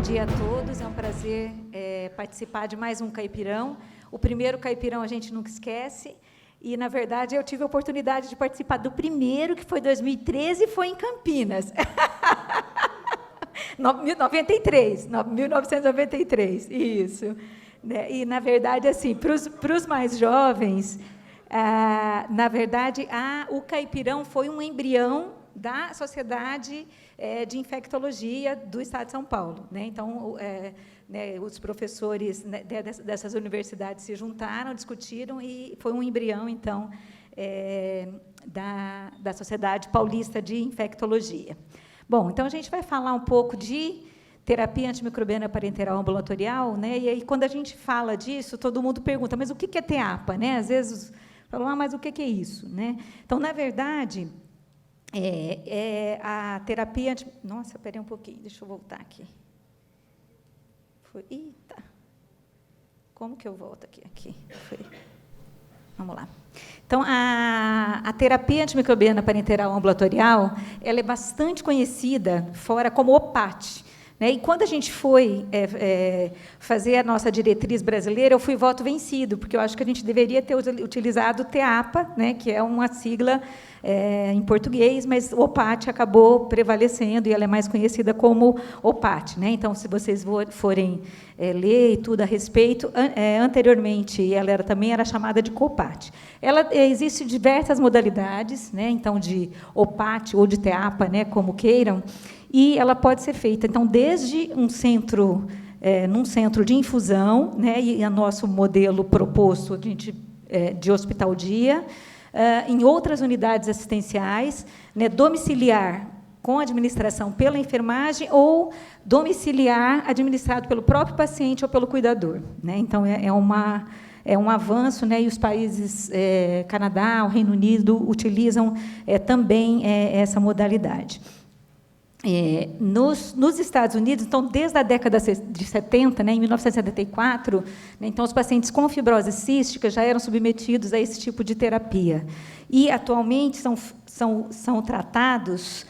dia a todos, é um prazer participar de mais um Caipirão. O primeiro Caipirão a gente nunca esquece, e, na verdade, eu tive a oportunidade de participar do primeiro, que foi 2013, e foi em Campinas. 1993, isso. E, na verdade, assim, para os mais jovens, na verdade, o Caipirão foi um embrião da Sociedade de Infectologia do Estado de São Paulo. Então, os professores dessas universidades se juntaram, discutiram, e foi um embrião, então, da Sociedade Paulista de Infectologia. Bom, então, a gente vai falar um pouco de terapia antimicrobiana parenteral ambulatorial, e aí, quando a gente fala disso, todo mundo pergunta, mas o que é TEAPA? Às vezes, falam, mas o que é isso? Então, na verdade, a terapia... Nossa, esperei um pouquinho, deixa eu voltar aqui. Eita! Como que eu volto aqui? Vamos lá. Então, a terapia antimicrobiana parenteral ambulatorial, ela é bastante conhecida fora como OPAT. E quando a gente foi fazer a nossa diretriz brasileira, eu fui voto vencido, porque eu acho que a gente deveria ter utilizado o TEAPA, que é uma sigla em português, mas o OPAT acabou prevalecendo, e ela é mais conhecida como OPAT. Então, se vocês forem ler e tudo a respeito, anteriormente ela também era chamada de COPAT. Existem diversas modalidades, então, de OPAT ou de TEAPA, como queiram, e ela pode ser feita, então, desde num centro de infusão, e o nosso modelo proposto de hospital-dia, em outras unidades assistenciais, domiciliar com administração pela enfermagem ou domiciliar administrado pelo próprio paciente ou pelo cuidador. Então, é um avanço, e os países, Canadá, o Reino Unido, utilizam também essa modalidade. Nos Estados Unidos, então, desde a década de 70, em 1974, então, os pacientes com fibrose cística já eram submetidos a esse tipo de terapia. E, atualmente, são tratados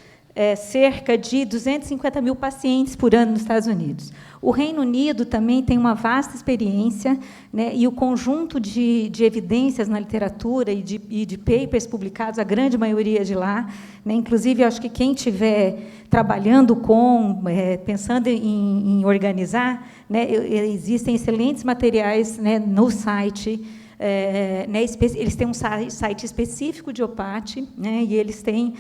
cerca de 250 mil pacientes por ano nos Estados Unidos. O Reino Unido também tem uma vasta experiência, e o conjunto de evidências na literatura e de papers publicados, a grande maioria de lá, inclusive, acho que quem estiver trabalhando pensando em organizar, existem excelentes materiais no site. Eles têm um site específico de OPAT, e eles têm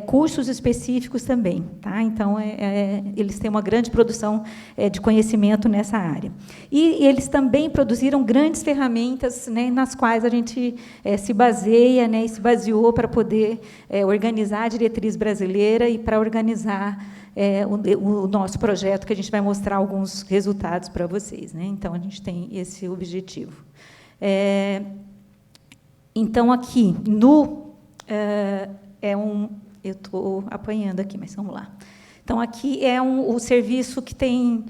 cursos específicos também. Então, eles têm uma grande produção de conhecimento nessa área. E eles também produziram grandes ferramentas, nas quais a gente se baseia, e se baseou para poder organizar a diretriz brasileira e para organizar o nosso projeto, que a gente vai mostrar alguns resultados para vocês. Então, a gente tem esse objetivo. Então, aqui, eu estou apanhando aqui, mas vamos lá. Então, aqui o serviço que tem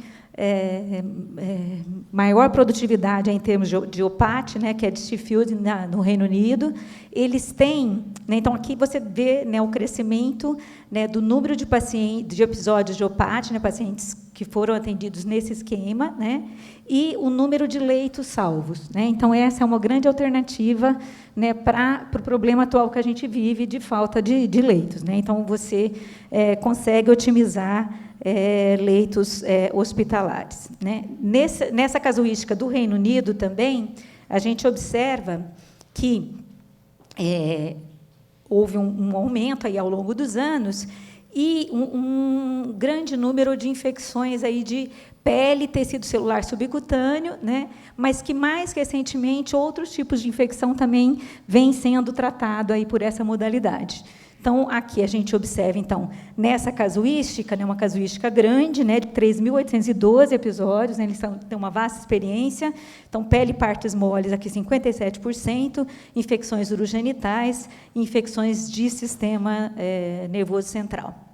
maior produtividade em termos de OPAT, que é de Sheffield, no Reino Unido. Eles têm, então, aqui você vê o crescimento do número de pacientes, de episódios de OPAT, pacientes que foram atendidos nesse esquema, e o número de leitos salvos. Então, essa é uma grande alternativa para o problema atual que a gente vive de falta de leitos. Então, você consegue otimizar leitos hospitalares. Nessa casuística do Reino Unido também, a gente observa que houve um aumento aí ao longo dos anos e um grande número de infecções aí de pele, tecido celular subcutâneo, mas que, mais recentemente, outros tipos de infecção também vêm sendo tratados aí por essa modalidade. Então, aqui a gente observa, então, nessa casuística, uma casuística grande, de 3.812 episódios, eles têm uma vasta experiência. Então, pele e partes moles, aqui 57%, infecções urogenitais, infecções de sistema nervoso central.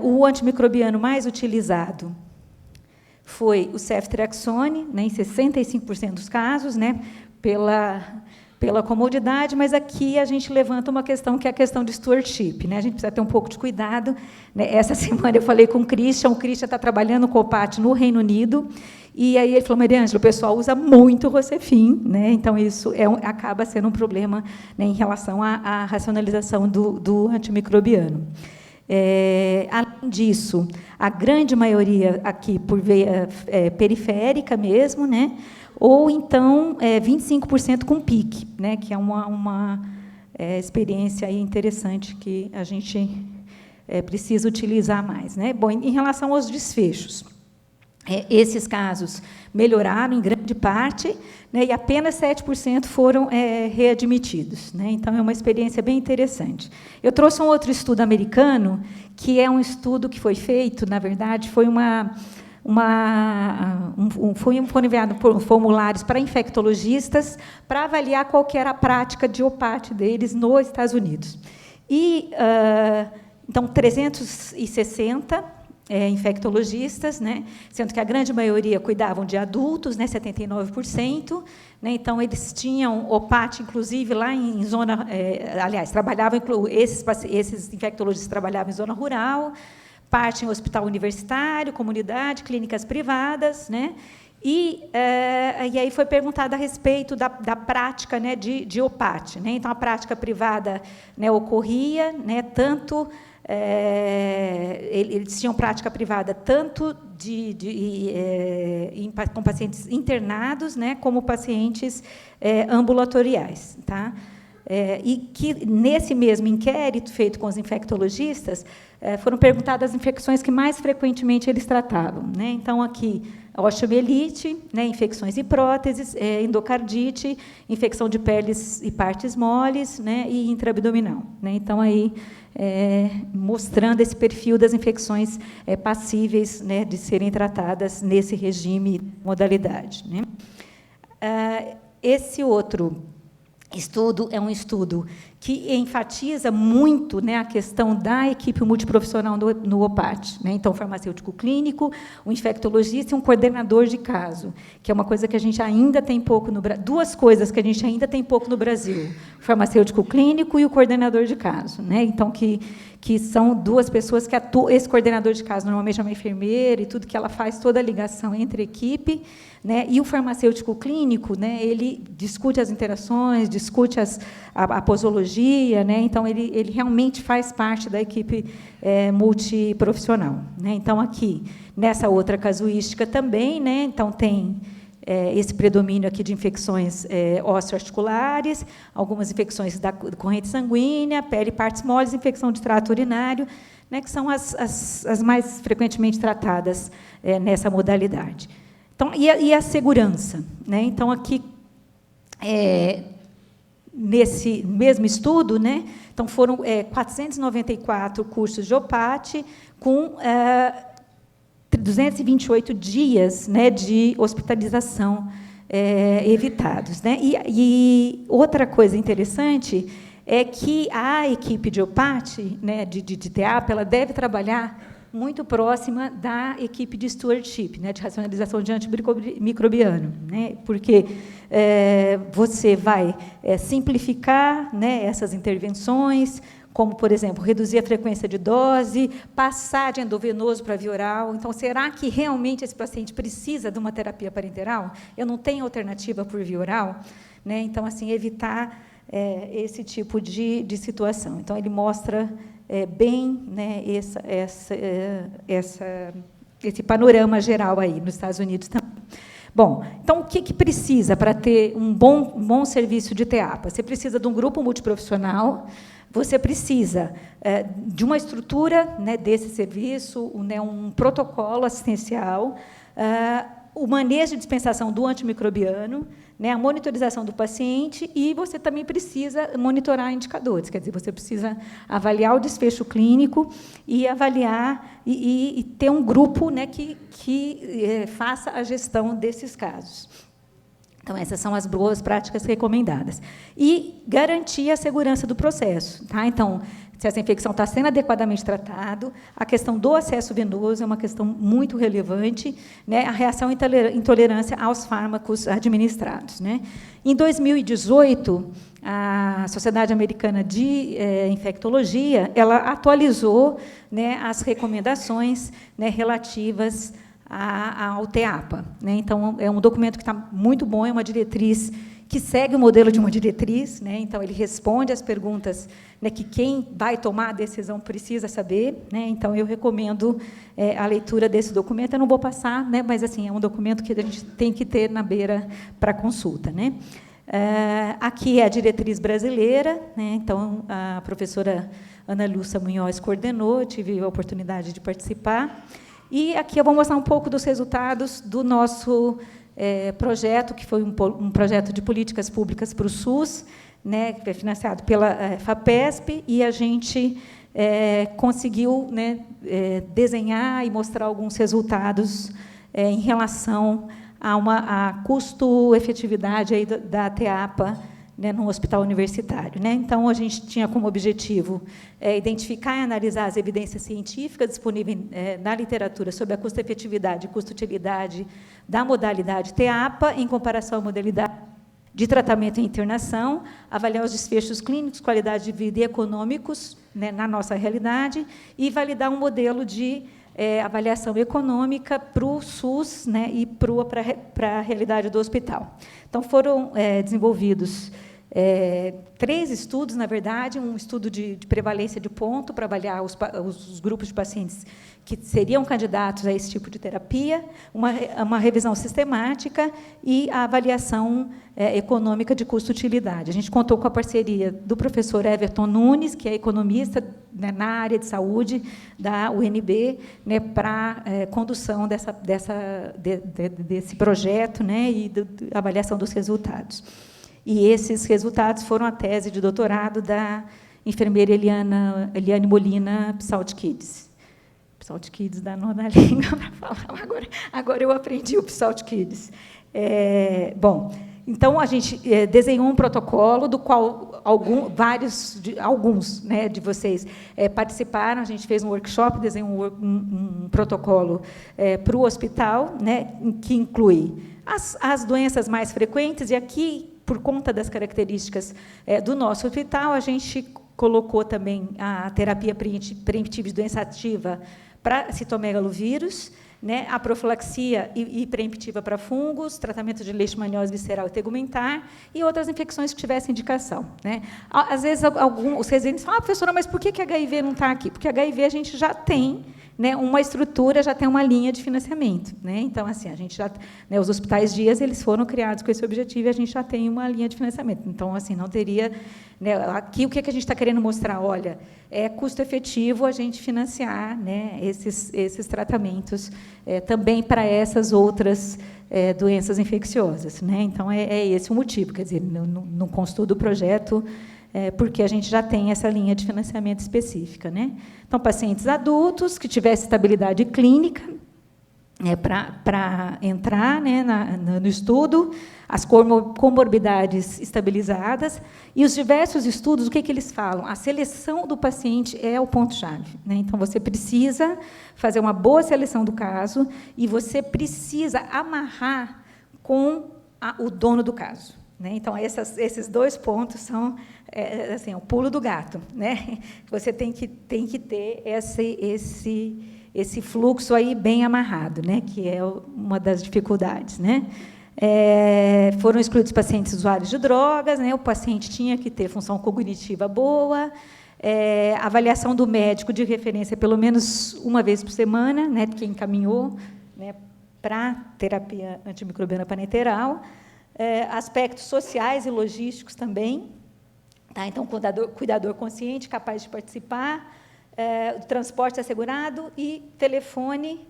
O antimicrobiano mais utilizado foi o ceftriaxone, em 65% dos casos, pela comodidade, mas aqui a gente levanta uma questão que é a questão de stewardship, né? A gente precisa ter um pouco de cuidado, né? Essa semana eu falei com o Christian está trabalhando com o OPAT no Reino Unido, e aí ele falou, Mariângela, o pessoal usa muito Rocefin, né? Então isso acaba sendo um problema, né, em relação à racionalização do antimicrobiano. Além disso, a grande maioria aqui por veia periférica mesmo, né? Ou então 25% com PIC, né, que é uma experiência aí interessante que a gente precisa utilizar mais, né? Bom, em relação aos desfechos, esses casos melhoraram em grande parte, né, e apenas 7% foram readmitidos, né? Então é uma experiência bem interessante. Eu trouxe um outro estudo americano, que é um estudo que foi feito, na verdade, foram enviados formulários para infectologistas para avaliar qual que era a prática de OPAT deles nos Estados Unidos. E, então, 360 infectologistas, né, sendo que a grande maioria cuidavam de adultos, né, 79%. Né, então, eles tinham OPAT, inclusive, lá em zona... aliás, trabalhavam, esses infectologistas trabalhavam em zona rural, parte em hospital universitário, comunidade, clínicas privadas, né? E aí foi perguntado a respeito da prática, né, de OPAT, né? Então, a prática privada, né, ocorria, né, tanto... eles tinham prática privada tanto com pacientes internados, né, como pacientes ambulatoriais, tá? E que, nesse mesmo inquérito feito com os infectologistas, foram perguntadas as infecções que mais frequentemente eles tratavam, né? Então, aqui, osteomielite, né, infecções e próteses, endocardite, infecção de peles e partes moles, né, e intraabdominal, né? Então, aí, mostrando esse perfil das infecções passíveis, né, de serem tratadas nesse regime, modalidade, né? Esse outro estudo é um estudo que enfatiza muito, né, a questão da equipe multiprofissional no OPAT, né? Então, o farmacêutico clínico, o infectologista e um coordenador de caso, que é uma coisa que a gente ainda tem pouco no Brasil, duas coisas que a gente ainda tem pouco no Brasil, o farmacêutico clínico e o coordenador de caso, né? Então, que são duas pessoas que atuam, esse coordenador de caso normalmente é uma enfermeira e tudo, que ela faz toda a ligação entre a equipe, né, e o farmacêutico clínico, né, ele discute as interações, discute a posologia, né, então ele realmente faz parte da equipe multiprofissional, né. Então, aqui, nessa outra casuística também, né, então tem esse predomínio aqui de infecções osteoarticulares, algumas infecções da corrente sanguínea, pele e partes moles, infecção de trato urinário, né, que são as mais frequentemente tratadas nessa modalidade. Então, e a segurança, né? Então, aqui, nesse mesmo estudo, né, então foram 494 cursos de OPAT com 228 dias, né, de hospitalização evitados, né? E outra coisa interessante é que a equipe de OPAT, né, de TEAP, ela deve trabalhar muito próxima da equipe de stewardship, né, de racionalização de antimicrobiano, né, porque você vai simplificar, né, essas intervenções, como, por exemplo, reduzir a frequência de dose, passar de endovenoso para via oral. Então, será que realmente esse paciente precisa de uma terapia parenteral? Eu não tenho alternativa por via oral? Né? Então, assim, evitar esse tipo de situação. Então, ele mostra bem, né, esse panorama geral aí nos Estados Unidos também. Bom, então, o que precisa para ter um bom serviço de TEAPA? Você precisa de um grupo multiprofissional, você precisa de uma estrutura, né, desse serviço, né, um protocolo assistencial, o manejo de dispensação do antimicrobiano, né, a monitorização do paciente, e você também precisa monitorar indicadores, quer dizer, você precisa avaliar o desfecho clínico e avaliar e ter um grupo, né, que faça a gestão desses casos. Então, essas são as boas práticas recomendadas. E garantir a segurança do processo. Tá? Então, se essa infecção está sendo adequadamente tratada. A questão do acesso venoso é uma questão muito relevante, né? A reação e intolerância aos fármacos administrados, né? Em 2018, a Sociedade Americana de Infectologia ela atualizou, né, as recomendações, né, relativas ao TEAPA, né? Então, é um documento que está muito bom, é uma diretriz que segue o modelo de uma diretriz, né? Então, ele responde às perguntas, né, que quem vai tomar a decisão precisa saber, né? Então, eu recomendo a leitura desse documento. Eu não vou passar, né, mas assim, é um documento que a gente tem que ter na beira para consulta, né? Aqui é a diretriz brasileira, né? Então, a professora Ana Lúcia Munhoz coordenou, eu tive a oportunidade de participar. E aqui eu vou mostrar um pouco dos resultados do nosso projeto, que foi um projeto de políticas públicas para o SUS, né, que foi financiado pela FAPESP, e a gente conseguiu, né, desenhar e mostrar alguns resultados em relação a custo-efetividade aí da TEAPA, né, no hospital universitário, né? Então, a gente tinha como objetivo identificar e analisar as evidências científicas disponíveis na literatura sobre a custo-efetividade e custo-utilidade da modalidade TEAPA em comparação à modalidade de tratamento e internação, avaliar os desfechos clínicos, qualidade de vida e econômicos, né, na nossa realidade, e validar um modelo de avaliação econômica para o SUS, né, e para a realidade do hospital. Então, foram desenvolvidos 3 estudos, na verdade, um estudo de prevalência de ponto para avaliar os grupos de pacientes que seriam candidatos a esse tipo de terapia, uma revisão sistemática e a avaliação econômica de custo-utilidade. A gente contou com a parceria do professor Everton Nunes, que é economista, né, na área de saúde da UNB, né, para condução desse projeto, né, e da avaliação dos resultados. E esses resultados foram a tese de doutorado da enfermeira Eliane Molina Psaltikides. Psaltikides dá nó na língua para falar. Agora eu aprendi o Psaltikides. Bom, então, a gente desenhou um protocolo do qual alguns, né, de vocês participaram. A gente fez um workshop, desenhou um protocolo para o hospital, né, que inclui as doenças mais frequentes, e aqui, por conta das características do nosso hospital, a gente colocou também a terapia preventiva de doença ativa para citomegalovírus, né, a profilaxia e preemptiva para fungos, tratamento de leishmaniose visceral e tegumentar, e outras infecções que tivessem indicação, né. Às vezes, os residentes falam: professora, mas por que a HIV não está aqui? Porque a HIV a gente já tem, né, uma estrutura, já tem uma linha de financiamento, né? Então, assim, a gente já, né, os hospitais dias eles foram criados com esse objetivo e a gente já tem uma linha de financiamento. Então, assim, não teria, né, aqui o que a gente está querendo mostrar? Olha, é custo efetivo a gente financiar, né, esses tratamentos também para essas outras doenças infecciosas, né? Então, é esse o motivo, quer dizer, no consultor do projeto, porque a gente já tem essa linha de financiamento específica, né? Então, pacientes adultos que tivessem estabilidade clínica, para entrar, né, no estudo, as comorbidades estabilizadas, e os diversos estudos, o que eles falam? A seleção do paciente é o ponto-chave, né? Então, você precisa fazer uma boa seleção do caso e você precisa amarrar com o dono do caso, né? Então, esses 2 pontos são assim, o pulo do gato, né? Você tem que ter esse fluxo aí bem amarrado, né? Que é uma das dificuldades, né? Foram excluídos pacientes usuários de drogas, né? O paciente tinha que ter função cognitiva boa, avaliação do médico de referência pelo menos uma vez por semana, né? Que encaminhou, né, para terapia antimicrobiana parenteral, aspectos sociais e logísticos também, tá? Então, cuidador consciente, capaz de participar, do transporte assegurado e telefone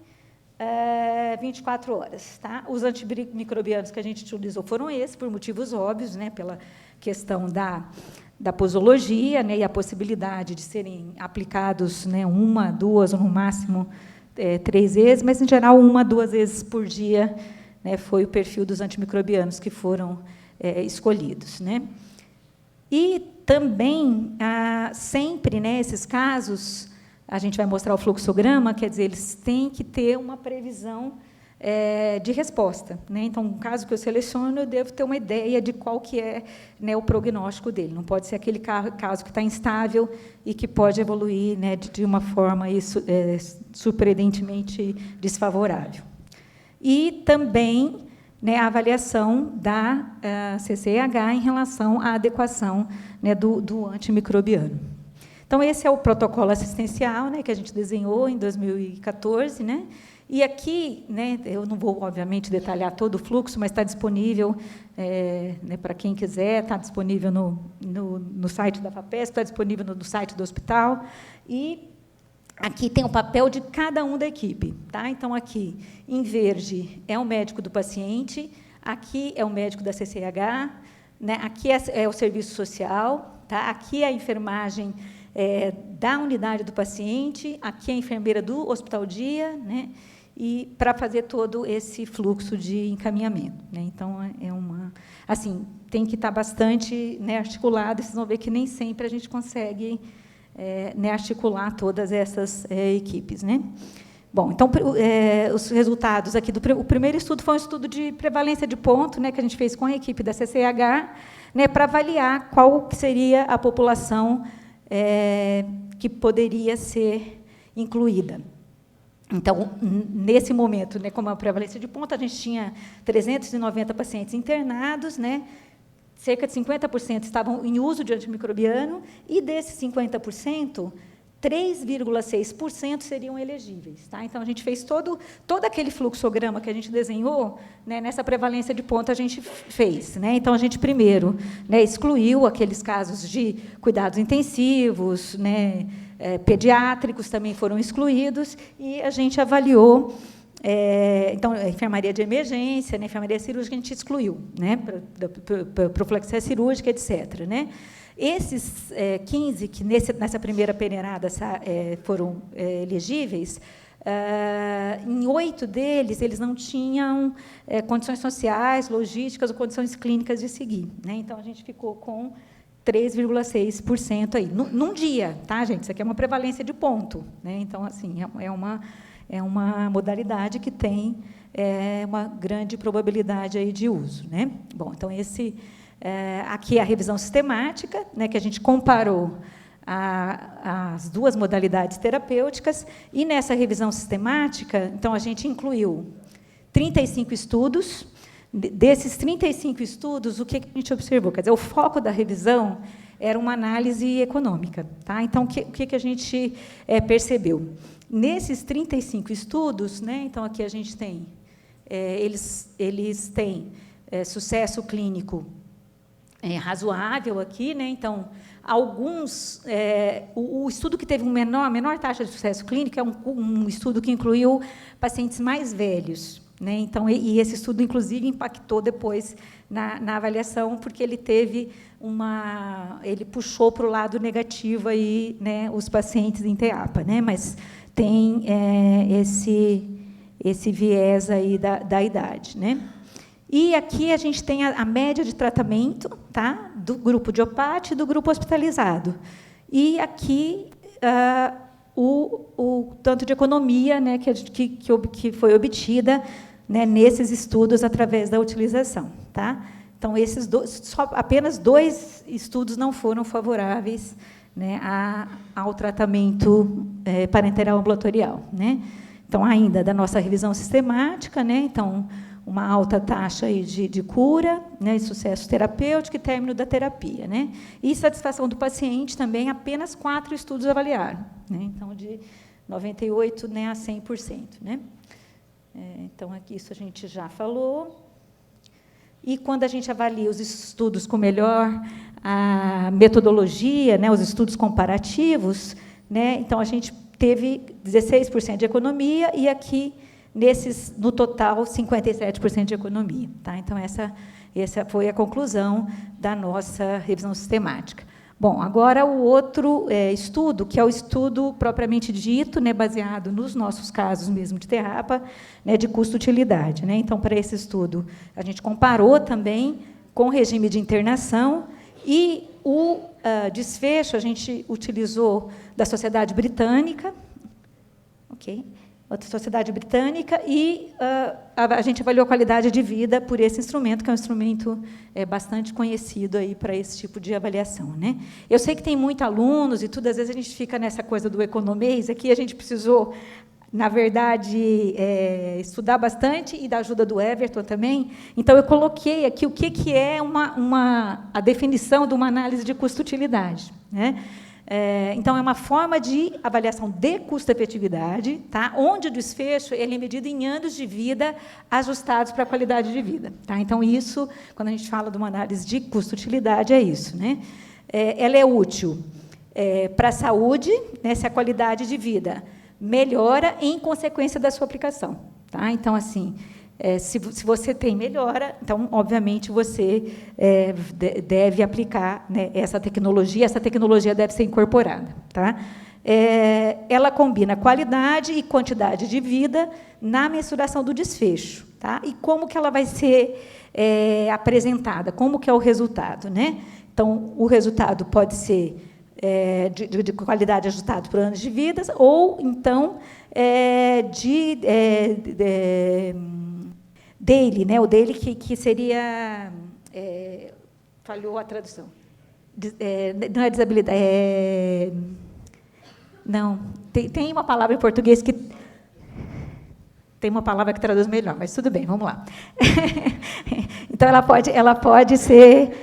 24 horas. Tá? Os antimicrobianos que a gente utilizou foram esses, por motivos óbvios, né, pela questão da posologia, né, e a possibilidade de serem aplicados, né, 1, 2 ou, no máximo, 3 vezes, mas, em geral, 1 a 2 vezes por dia, né, foi o perfil dos antimicrobianos que foram escolhidos, né? E também, sempre, né, esses casos, a gente vai mostrar o fluxograma, quer dizer, eles têm que ter uma previsão de resposta, né? Então, um caso que eu seleciono, eu devo ter uma ideia de qual que é, né, o prognóstico dele. Não pode ser aquele caso que está instável e que pode evoluir, né, de uma forma surpreendentemente desfavorável. E também, né, a avaliação da CCH em relação à adequação, né, do antimicrobiano. Então, esse é o protocolo assistencial, né, que a gente desenhou em 2014, né? E aqui, né, eu não vou, obviamente, detalhar todo o fluxo, mas está disponível, né, para quem quiser, está disponível no site da FAPESP, está disponível no site do hospital. E aqui tem o papel de cada um da equipe. Tá? Então, aqui, em verde, é o médico do paciente, aqui é o médico da CCH, né, aqui é o serviço social, tá? Aqui é a enfermagem da unidade do paciente, aqui é a enfermeira do hospital-dia, né? E para fazer todo esse fluxo de encaminhamento, né? Então, assim, tem que estar bastante, né, articulado, vocês vão ver que nem sempre a gente consegue né, articular todas essas equipes, né? Bom, então, os resultados aqui o primeiro estudo foi um estudo de prevalência de ponto, né, que a gente fez com a equipe da CCH, né, para avaliar qual que seria a população que poderia ser incluída. Então, nesse momento, né, como a prevalência de ponto, a gente tinha 390 pacientes internados, né, cerca de 50% estavam em uso de antimicrobiano, e desses 50%, 3,6% seriam elegíveis. Tá? Então, a gente fez todo aquele fluxograma que a gente desenhou, né, nessa prevalência de ponto, a gente fez. Né? Então, a gente, primeiro, né, excluiu aqueles casos de cuidados intensivos, né, pediátricos também foram excluídos, e a gente avaliou, então, a enfermaria de emergência, né, a enfermaria cirúrgica, a gente excluiu, né, para profilaxia cirúrgica, etc. Né? Esses 15 que, nessa primeira peneirada, foram elegíveis, em 8 deles, eles não tinham condições sociais, logísticas ou condições clínicas de seguir. Né? Então, a gente ficou com 3,6% aí, num dia, tá, gente? Isso aqui é uma prevalência de ponto, né? Então, assim, é uma modalidade que tem uma grande probabilidade aí de uso, né? Bom, então aqui é a revisão sistemática, né, que a gente comparou as duas modalidades terapêuticas, e nessa revisão sistemática, então a gente incluiu 35 estudos. Desses 35 estudos, o que a gente observou? Quer dizer, o foco da revisão era uma análise econômica. Tá? Então, o que a gente percebeu? Nesses 35 estudos, né, então, aqui a gente tem, eles têm sucesso clínico razoável aqui, né? Então, alguns, o estudo que teve a menor taxa de sucesso clínico é um estudo que incluiu pacientes mais velhos. Né? Então, e esse estudo, inclusive, impactou depois na avaliação, porque ele puxou para o lado negativo aí, né, os pacientes em TEAPA, né? Mas tem esse viés aí da idade, né? E aqui a gente tem a média de tratamento, tá, do grupo de OPAT e do grupo hospitalizado. E aqui o tanto de economia, né, que foi obtida, né, nesses estudos através da utilização. Tá? Então, apenas 2 estudos não foram favoráveis, né, ao tratamento parenteral ambulatorial. Né? Então, ainda da nossa revisão sistemática, né, então, uma alta taxa aí de cura, né, sucesso terapêutico e término da terapia. Né? E satisfação do paciente também, apenas 4 estudos avaliaram. Né? Então, de 98%, né, a 100%. Né? Então, aqui isso a gente já falou. E, quando a gente avalia os estudos com melhor metodologia, né, os estudos comparativos, né, então, a gente teve 16% de economia, e aqui, no total, 57% de economia. Tá? Então, essa foi a conclusão da nossa revisão sistemática. Bom, agora o outro estudo, que é o estudo propriamente dito, né, baseado nos nossos casos mesmo de TEAPA, né, de custo-utilidade. Né? Então, para esse estudo, a gente comparou também com o regime de internação, E o desfecho a gente utilizou da Sociedade Britânica, ok? Outra Sociedade Britânica, e a gente avaliou a qualidade de vida por esse instrumento, que é um instrumento bastante conhecido aí para esse tipo de avaliação, né? Eu sei que tem muitos alunos e tudo, às vezes a gente fica nessa coisa do economês, aqui a gente precisou, na verdade, estudar bastante, e da ajuda do Everton também. Então, eu coloquei aqui o que é a definição de uma análise de custo-utilidade, né? Então, é uma forma de avaliação de custo-efetividade, tá? Onde o desfecho ele é medido em anos de vida ajustados para a qualidade de vida. Tá? Então, isso, quando a gente fala de uma análise de custo-utilidade, é isso. Né? Ela é útil para a saúde, né, se a qualidade de vida melhora em consequência da sua aplicação. Tá? Então, assim, se você tem melhora, então, obviamente, você deve aplicar, né, essa tecnologia deve ser incorporada. Tá? Ela combina qualidade e quantidade de vida na mensuração do desfecho. Tá? E como que ela vai ser apresentada, como que é o resultado. Né? Então, o resultado pode ser de qualidade ajustado por anos de vida, ou, então, daily, né? O daily que seria... falhou a tradução. Não é desabilidade. Não, tem uma palavra em português que... Tem uma palavra que traduz melhor, mas tudo bem, vamos lá. Então, ela pode ser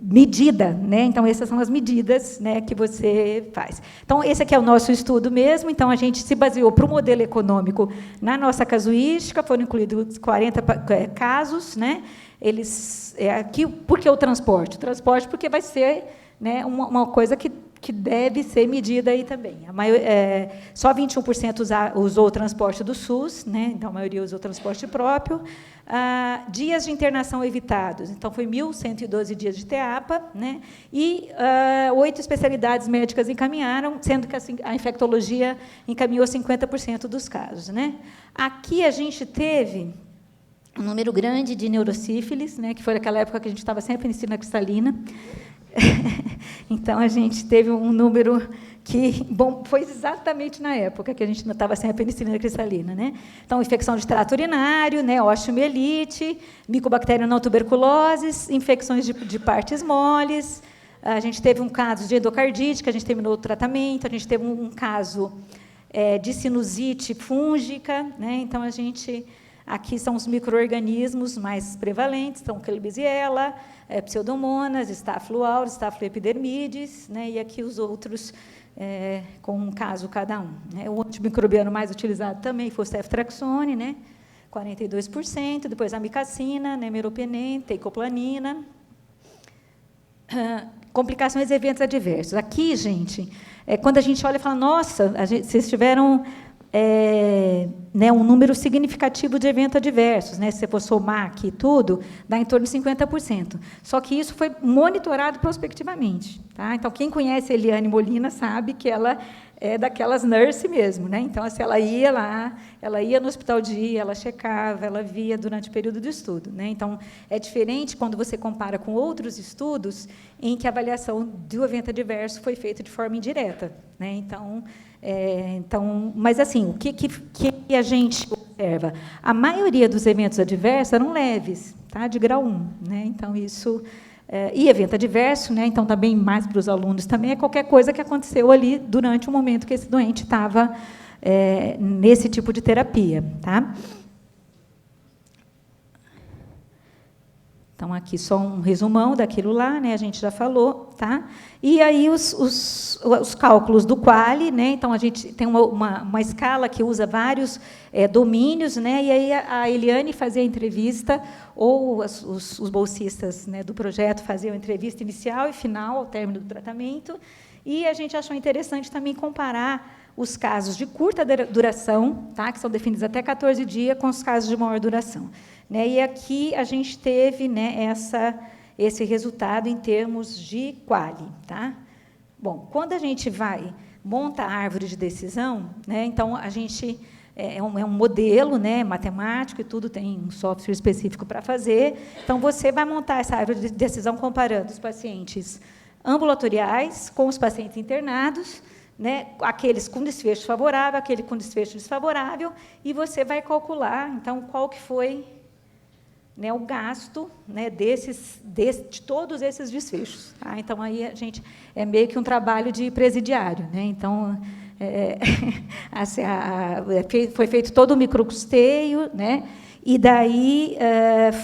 medida, né? Então, essas são as medidas, né, que você faz. Então, esse aqui é o nosso estudo mesmo. Então, a gente se baseou para o modelo econômico na nossa casuística, foram incluídos 40 casos, né? Aqui, por que o transporte? O transporte porque vai ser, né, uma coisa que deve ser medida aí também. Só 21% usou o transporte do SUS, né? Então, a maioria usou o transporte próprio. Dias de internação evitados, então, foi 1.112 dias de TEAPA, né? E 8 especialidades médicas encaminharam, sendo que a infectologia encaminhou 50% dos casos. Né? Aqui a gente teve um número grande de neurosífilis, né? Que foi aquela época que a gente estava sem a penicilina cristalina. Então, a gente teve um número que, bom, foi exatamente na época que a gente não estava sem a penicilina cristalina. Né? Então, infecção de trato urinário, né, osteomielite, micobactéria não tuberculose, infecções de partes moles. A gente teve um caso de endocardite, que a gente terminou o tratamento. A gente teve um caso de sinusite fúngica. Né? Então, a gente... Aqui são os micro-organismos mais prevalentes, são Klebsiella, Pseudomonas, Staphylo aureus, Staphylo epidermidis, né, e aqui os outros com um caso cada um. Né. O antimicrobiano mais utilizado também foi o ceftriaxone, né, 42%, depois a amicacina, né, meropenem, teicoplanin. Complicações e eventos adversos. Aqui, gente, quando a gente olha e fala, nossa, vocês tiveram... né, um número significativo de eventos adversos, né, se você for somar aqui tudo, dá em torno de 50%. Só que isso foi monitorado prospectivamente. Tá? Então, quem conhece a Eliane Molina sabe que ela é daquelas nurse mesmo. Né? Então, assim, ela ia lá, ela ia no hospital dia, ela checava, ela via durante o período de estudo. Né? Então, é diferente quando você compara com outros estudos em que a avaliação do evento adverso foi feita de forma indireta. Né? Então, mas, assim, o que a gente observa? A maioria dos eventos adversos eram leves, tá? De grau 1. Né? Então, isso... e evento adverso, né? Então, também, mais para os alunos, também é qualquer coisa que aconteceu ali durante o momento que esse doente estava nesse tipo de terapia. Tá? Então, aqui só um resumão daquilo lá, né? A gente já falou. Tá? E aí, os cálculos do QALY, né? Então, a gente tem uma escala que usa vários domínios, né? E aí a Eliane fazia a entrevista, ou os bolsistas, né, do projeto faziam a entrevista inicial e final, ao término do tratamento, e a gente achou interessante também comparar os casos de curta duração, tá? Que são definidos até 14 dias, com os casos de maior duração. Né? E aqui a gente teve, né, esse resultado em termos de QALY. Tá? Bom, quando a gente monta a árvore de decisão, né, então a gente é um modelo, né, matemático e tudo, tem um software específico para fazer. Então, você vai montar essa árvore de decisão comparando os pacientes ambulatoriais com os pacientes internados, né, aqueles com desfecho favorável, aquele com desfecho desfavorável, e você vai calcular, então, qual que foi, né, o gasto, né, de todos esses desfechos. Tá? Então, aí a gente é meio que um trabalho de presidiário. Né? Então, assim, foi feito todo o microcusteio, né? E daí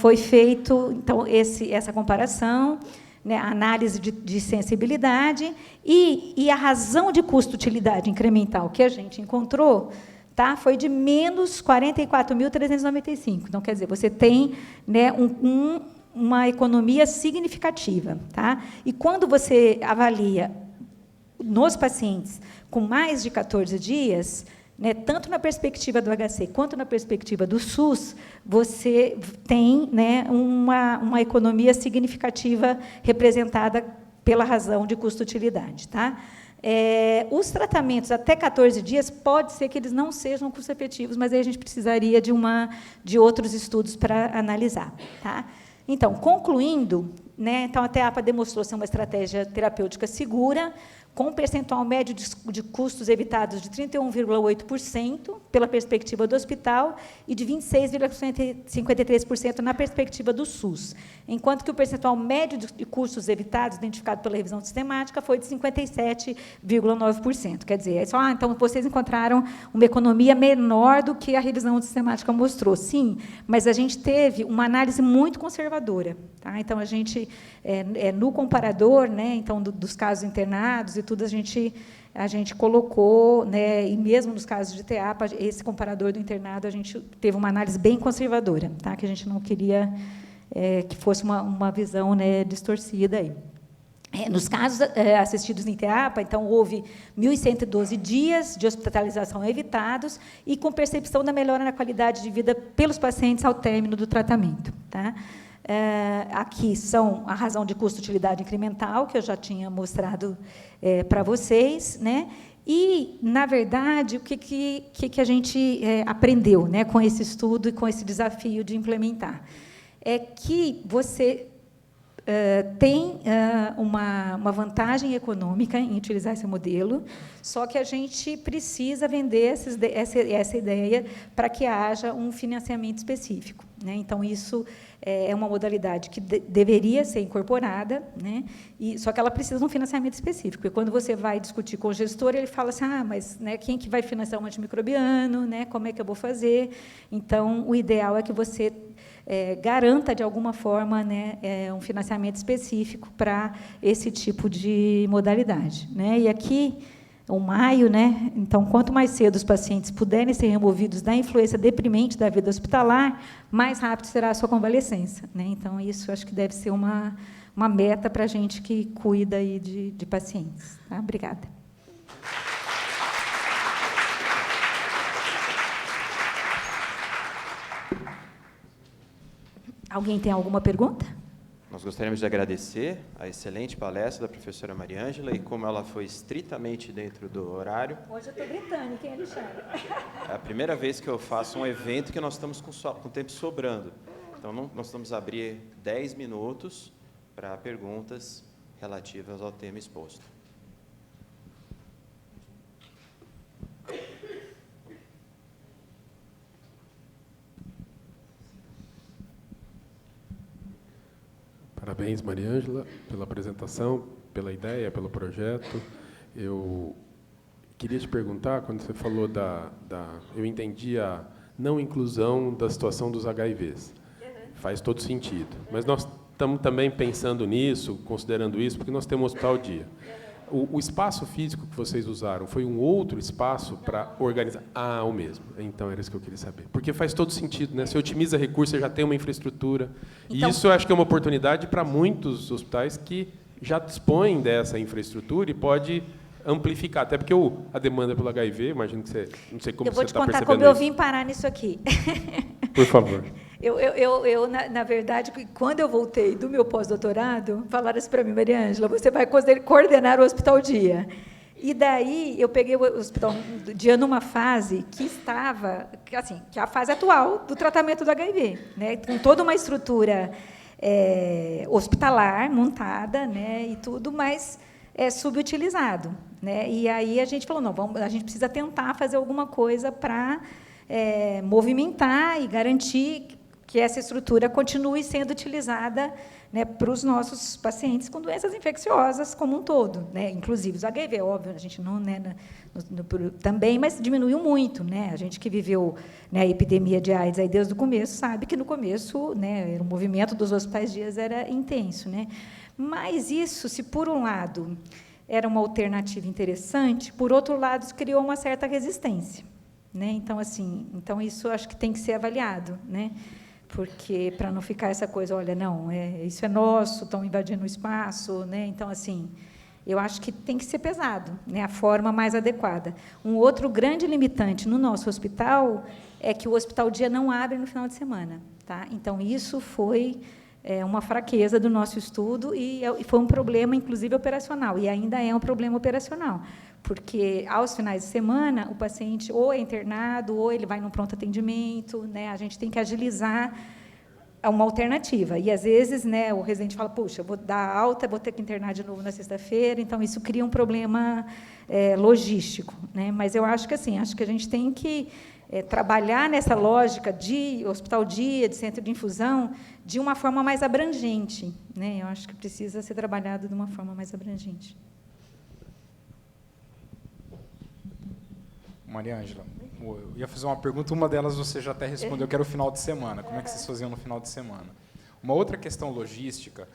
foi feito então essa comparação, né, a análise de sensibilidade e a razão de custo-utilidade incremental que a gente encontrou, tá, foi de menos 44.395. Então, quer dizer, você tem, né, uma economia significativa. Tá? E quando você avalia nos pacientes com mais de 14 dias, né, tanto na perspectiva do HC quanto na perspectiva do SUS, você tem, né, uma economia significativa representada pela razão de custo-utilidade. Tá? Os tratamentos até 14 dias, pode ser que eles não sejam custo-efetivos, mas aí a gente precisaria de outros estudos para analisar. Tá? Então, concluindo, né, então, a TEAPA demonstrou ser uma estratégia terapêutica segura, com um percentual médio de custos evitados de 31,8% pela perspectiva do hospital e de 26,53% na perspectiva do SUS, enquanto que o percentual médio de custos evitados, identificado pela revisão sistemática, foi de 57,9%. Quer dizer, então, vocês encontraram uma economia menor do que a revisão sistemática mostrou. Sim, mas a gente teve uma análise muito conservadora. Tá? Então, a gente, no comparador, né, então, dos casos internados e tudo, a gente colocou, né, e mesmo nos casos de TEAPA, esse comparador do internado, a gente teve uma análise bem conservadora, tá? Que a gente não queria que fosse uma visão, né, distorcida. Aí. Nos casos assistidos em TEAPA, então, houve 1.112 dias de hospitalização evitados e com percepção da melhora na qualidade de vida pelos pacientes ao término do tratamento. Tá? Aqui são a razão de custo-utilidade incremental, que eu já tinha mostrado para vocês, né? E, na verdade, o que a gente aprendeu, né, com esse estudo e com esse desafio de implementar? É que você tem uma vantagem econômica em utilizar esse modelo, só que a gente precisa vender essa ideia para que haja um financiamento específico. Né? Então, isso é uma modalidade que deveria ser incorporada, né? Só que ela precisa de um financiamento específico. E quando você vai discutir com o gestor, ele fala assim, mas, né, quem que vai financiar um antimicrobiano? Né? Como é que eu vou fazer? Então, o ideal é que você garanta, de alguma forma, né, um financiamento específico para esse tipo de modalidade. Né? E aqui, o maio, né, então, quanto mais cedo os pacientes puderem ser removidos da influência deprimente da vida hospitalar, mais rápido será a sua convalescência. Né? Então, isso acho que deve ser uma meta para a gente que cuida aí de pacientes. Tá? Obrigada. Alguém tem alguma pergunta? Nós gostaríamos de agradecer a excelente palestra da professora Mariângela e como ela foi estritamente dentro do horário. Hoje eu estou gritando, quem é Alexandre? É a primeira vez que eu faço um evento que nós estamos com tempo sobrando. Então, nós vamos abrir 10 minutos para perguntas relativas ao tema exposto. Parabéns, Mariângela, pela apresentação, pela ideia, pelo projeto. Eu queria te perguntar, quando você falou eu entendi a não inclusão da situação dos HIVs. Faz todo sentido. Mas nós estamos também pensando nisso, considerando isso, porque nós temos um hospital dia. O espaço físico que vocês usaram foi um outro espaço para organizar? O mesmo. Então, era isso que eu queria saber. Porque faz todo sentido, né? Você otimiza recursos, você já tem uma infraestrutura. Então, e isso eu acho que é uma oportunidade para muitos hospitais que já dispõem dessa infraestrutura e pode amplificar. Até porque a demanda pelo HIV, imagino que você... Não sei como você está percebendo isso. Eu vou te contar como eu vim parar nisso aqui. Por favor. Eu, na verdade, quando eu voltei do meu pós-doutorado, falaram assim para mim, Mariângela, você vai coordenar o Hospital Dia. E daí eu peguei o Hospital do Dia numa fase que estava, assim, que é a fase atual do tratamento do HIV, né, com toda uma estrutura hospitalar montada, né, e tudo, mas subutilizado, né. E aí a gente falou, não, a gente precisa tentar fazer alguma coisa para movimentar e garantir que essa estrutura continue sendo utilizada, né, para os nossos pacientes com doenças infecciosas como um todo, né, inclusive os HIV, óbvio, a gente não, né, também, mas diminuiu muito, né, a gente que viveu, né, a epidemia de AIDS aí desde o começo sabe que no começo, né, o movimento dos hospitais dias era intenso, né, mas isso, se por um lado era uma alternativa interessante, por outro lado isso criou uma certa resistência, né, então assim, então isso acho que tem que ser avaliado, né. Porque, para não ficar essa coisa, olha, não, isso é nosso, estão invadindo o espaço, né? Então, assim, eu acho que tem que ser pesado, né? A forma mais adequada. Um outro grande limitante no nosso hospital é que o hospital dia não abre no final de semana, tá? Então, isso foi uma fraqueza do nosso estudo e foi um problema, inclusive, operacional, e ainda é um problema operacional, porque, aos finais de semana, o paciente ou é internado, ou ele vai num pronto atendimento, né? A gente tem que agilizar uma alternativa. E, às vezes, né, o residente fala, puxa, eu vou dar alta, vou ter que internar de novo na sexta-feira, então isso cria um problema logístico, né? Mas eu acho que, assim, acho que a gente tem que trabalhar nessa lógica de hospital-dia, de centro de infusão, de uma forma mais abrangente, né? Eu acho que precisa ser trabalhado de uma forma mais abrangente. Maria Ângela, eu ia fazer uma pergunta, uma delas você já até respondeu, que era o final de semana. Como é que vocês faziam no final de semana? Uma outra questão logística,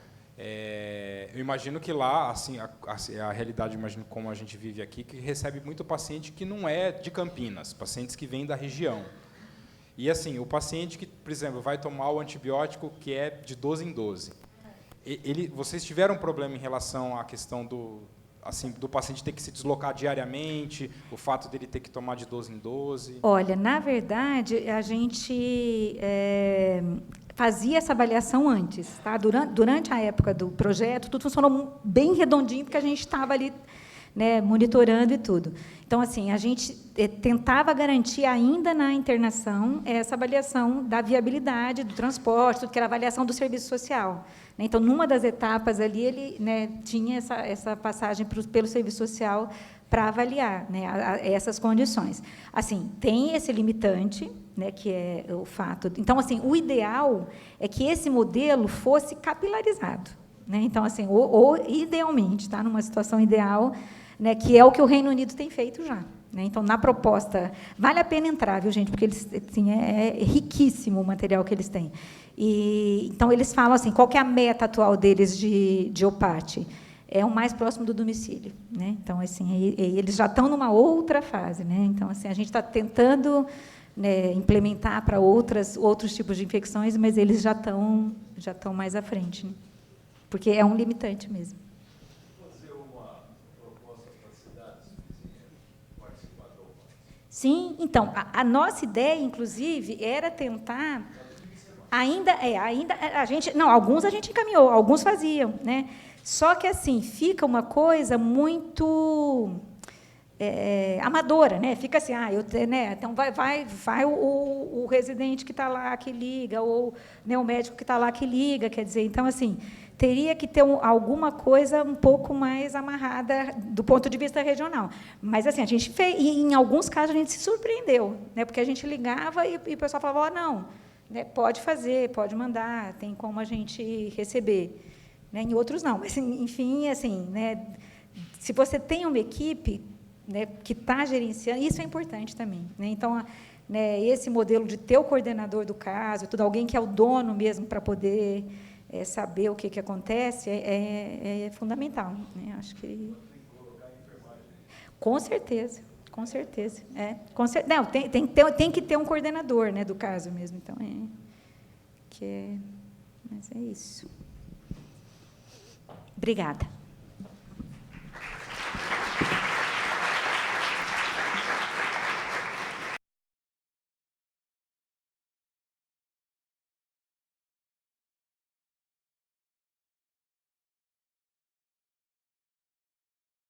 eu imagino que lá, assim, a realidade, imagino como a gente vive aqui, que recebe muito paciente que não é de Campinas, pacientes que vêm da região. E, assim, o paciente que, por exemplo, vai tomar o antibiótico que é de 12 em 12, vocês tiveram um problema em relação à questão do paciente ter que se deslocar diariamente, o fato dele ter que tomar de 12 em 12? Olha, na verdade, a gente fazia essa avaliação antes, tá? Durante a época do projeto, tudo funcionou bem redondinho, porque a gente estava ali, né, monitorando e tudo. Então, assim, a gente tentava garantir ainda na internação essa avaliação da viabilidade do transporte, que era a avaliação do serviço social. Então, numa das etapas ali, ele, né, tinha essa passagem pelo serviço social para avaliar, né, essas condições. Assim, tem esse limitante, né, que é o fato. Então, assim, o ideal é que esse modelo fosse capilarizado, né? Então, assim, ou idealmente, tá, numa situação ideal, né, que é o que o Reino Unido tem feito já, né? Então, na proposta, vale a pena entrar, viu, gente, porque eles, assim, é riquíssimo o material que eles têm. E, então, eles falam assim, qual que é a meta atual deles de OPAT? É o mais próximo do domicílio, né? Então, assim, eles já estão numa outra fase, né? Então, assim, a gente está tentando, né, implementar para outros tipos de infecções, mas eles já estão mais à frente, né? Porque é um limitante mesmo. Sim, então, a nossa ideia, inclusive, era tentar, ainda a gente, não, alguns a gente encaminhou, alguns faziam, né? Só que, assim, fica uma coisa muito amadora, né? Fica assim, né? Então vai o residente que está lá que liga, ou, né, o médico que está lá que liga, quer dizer, então, assim, teria que ter alguma coisa um pouco mais amarrada do ponto de vista regional. Mas, assim, a gente fez, e em alguns casos a gente se surpreendeu, né? Porque a gente ligava e o pessoal falava, não, né, pode fazer, pode mandar, tem como a gente receber. Né? Em outros não, mas, enfim, assim, né, se você tem uma equipe, né, que está gerenciando, isso é importante também, né? Então, né, esse modelo de ter o coordenador do caso, tudo, alguém que é o dono mesmo para poder saber o que acontece, é fundamental, né? Acho que com certeza, com certeza, não, tem que ter um coordenador, né, do caso mesmo, então mas é isso. Obrigada.